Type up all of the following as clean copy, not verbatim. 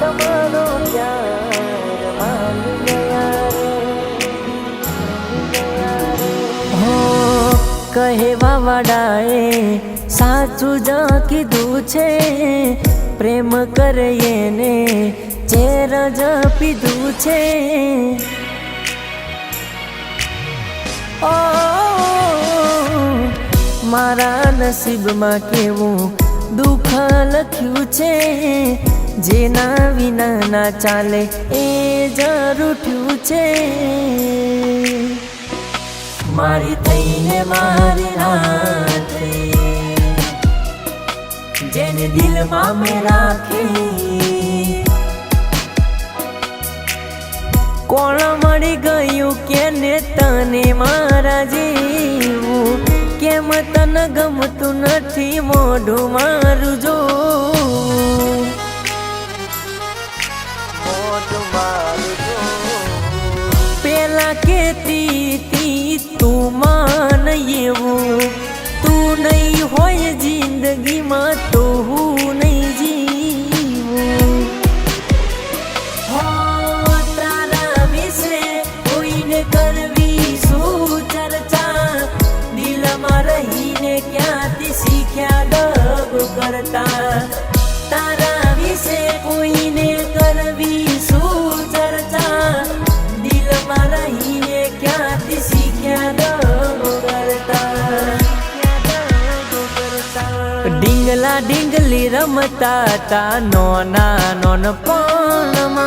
તમારો પ્યાર માની ગયા રે હો કહેવા વાળાએ સાચું જ કીધું છે પ્રેમ કરીએ ને ઝેર જ પીધું છે ઓ મારા નસીબમાં કેવું દુઃખ લખ્યું છે જેના વિના ના ચાલે એ જરૂઠ્યું છે મારી થઈને મારી રાતે જેને દિલમાં મેં રાખી કોણ મળી ગયું કેને તને મારા જેવું કેમ તને ગમતું નથી મોઢું મારું જો પેલા કેતી તું માન એવું તું નહીં હોય જિંદગીમાં તો હું નહીં જીવું તારા વિશે કોઈને કરવી શું ચર્ચા દિલમાં રહીને ક્યાંથી શીખ્યા દબ કરતા તારા વિશે કોઈને કરવી શું ચર્ચા દિલમાં રહીને ક્યાંથી શીખ્યા દબ કરતા ડીંગલા ડીંગલી રમતા તા નોના નોનપણમાં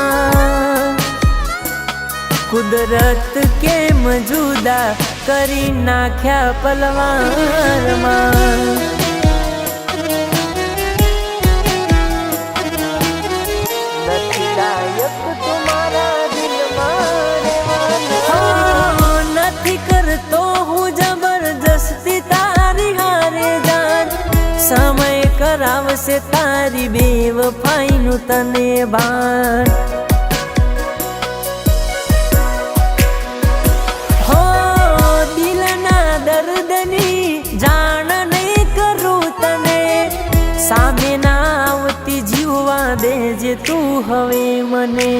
કુદરત કેમ જુદા કરી નાખ્યા પલવારમાં નથી લાયક તમારા દિલમાં રહેવાનું નથી કરતો હું જબરજસ્તી તારી હારે જાન સમય કરાવશે તારી બેવફાઈનું તને ભાન દર્દની જાણ નહીં કરું તને સામે ના આવતી જીવવા દેજે તું હવે મને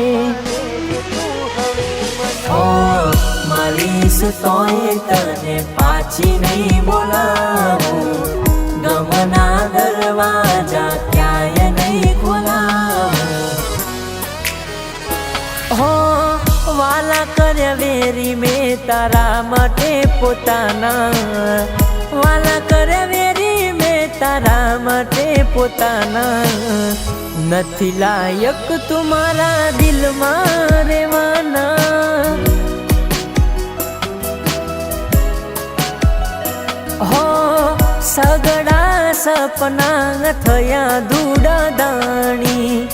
મળીશ તોય તને પાછી નહીં બોલાવું ગમના દરવાજા ક્યાંય નહીં ખોલાવું વાલા કર્યા વેરી મેં તારા માટે પોતાના વાલા કર્યા વેરી મેં તારા માટે પોતાના નથી લાયક તુમારા દિલમાં રહેવાના હો સગડા સપના થયા ધૂડા દાણી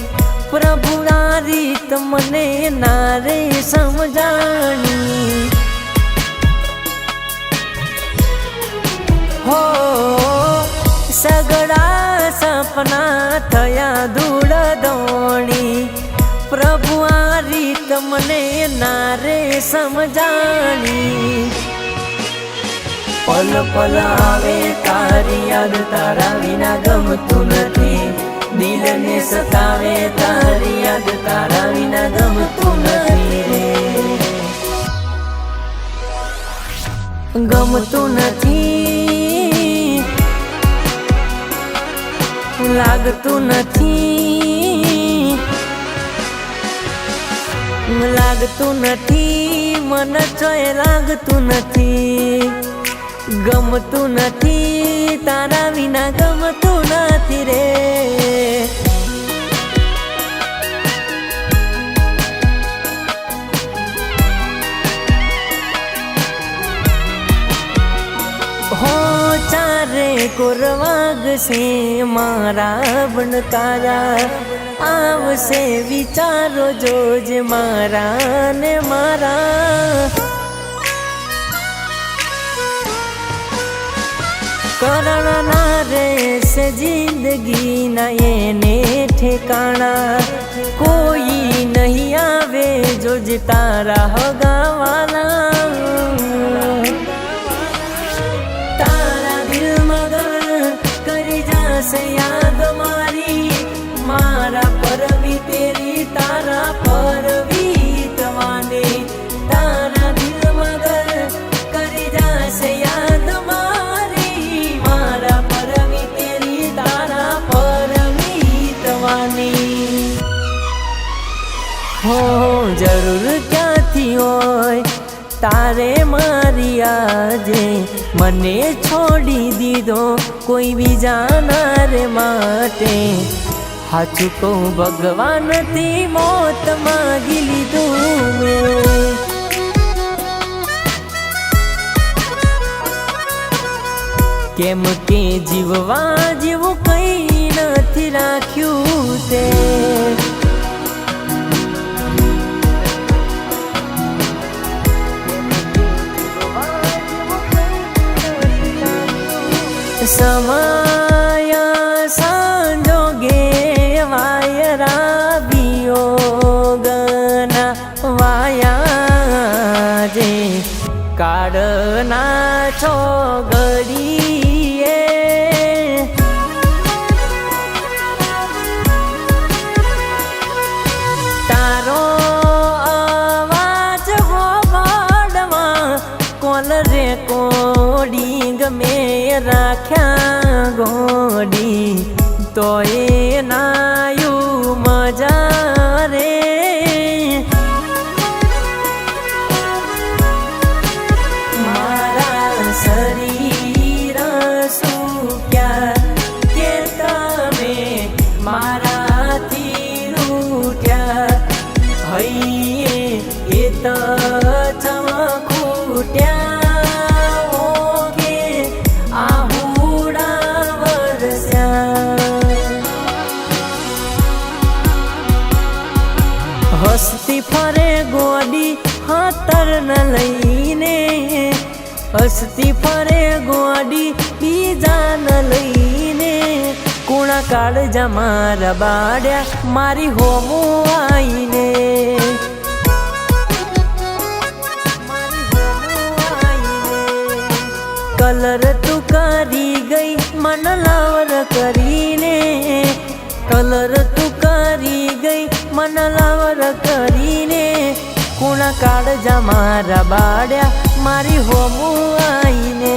પ્રભુના રીત મને નારે સમજાણી હો સગડા સપના થયા ધૂળ દોણી પ્રભુ આ રીત મને નારે સમજાણી પલ પલ આવે તારી યાદ તારા વિના ગમતું નથી દિલને સતાવે તારી યાદ તારા વિના ગમતું નથી રે ગમતું નથી લાગતું નથી લાગતું નથી મન ચોય લાગતું નથી ગમતું નથી તારા વિના ગમતું નથી રે હો ચારે કોરવાગશે મારા બનકારા આવશે વિચારો જોજે મારા ને મારા કરણા રહેશે જિંદગી ના એને ઠેકાણા કોઈ નહીં આવે જોજે તારા હગાવાલા જરૂર ક્યાંથી હોય તારે મારી આજે મને છોડી દીધો કોઈ બીજાના રે માટે હાચું કહું ભગવાનથી મોત માગી લીધું મેં કેમ કે જીવવા જેવું કઈ નથી રાખ્યું તે સમય સંજોગે વાયરા વિયોગના વાયા જે કાળના છો ઘડીએ તારો અવાજ હોબળવા કોલ રે કોડિંગ મેં રાખ્યા ગોડી તો એ નાયું મજા રે મારા શરીર સુક્યા કે તમે મારાથી રૂઠ્યા હૈયે એ તો ચમકૂટ્યા હસતી ફરે ગોડી હાતર ન લઈને હસતી ફરે ગોડી બીજા ન લઈને કુણા કાળજા મારા બાડ્યા મારી હોમું આઈને કલર તું કરી ગઈ મન લાવર કરીને કલર તું કરી ગઈ મન લાવર કરીને કુણા કાળજા મારા બાડ્યા મારી હોમું આઈને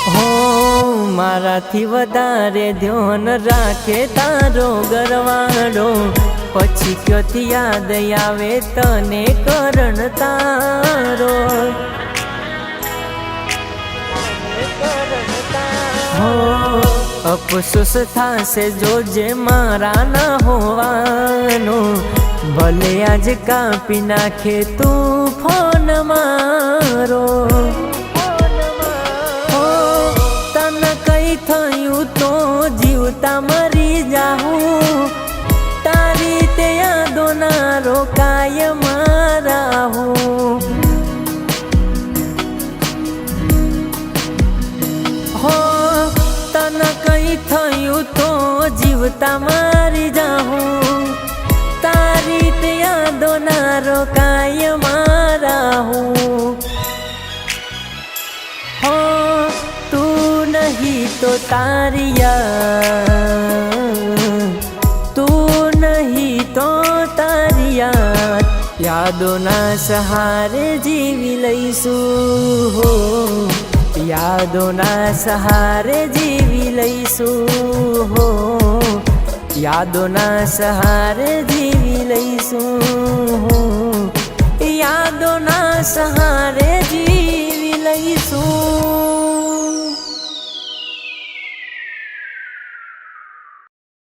હો મારાથી વધારે ધ્યાન રાખે તારો ગરવાડો પછી ક્યોથી યાદ આવે તને કરણ તારો અફસોસ થાશે જોજે મારા ના હોવાનો ભલે આજ કાપી નાખે તું ફોન મારો તને કઈ થયું તો જીવતા મરી જાઉં તારી તે યાદો ના રોકાય મારા હું કઈ થયું તો જીવતા મારી જાઉં તારી તે યાદો ના રોકાય મારા હું હો તું નહીં તો તારી તું નહીં તો તારી યાદોના સહારે જીવી લઈશું હો યાદોના સહારે જીવી લઈશું હો યાદોના સહારે જીવી લઈશું હો યાદોના સહારે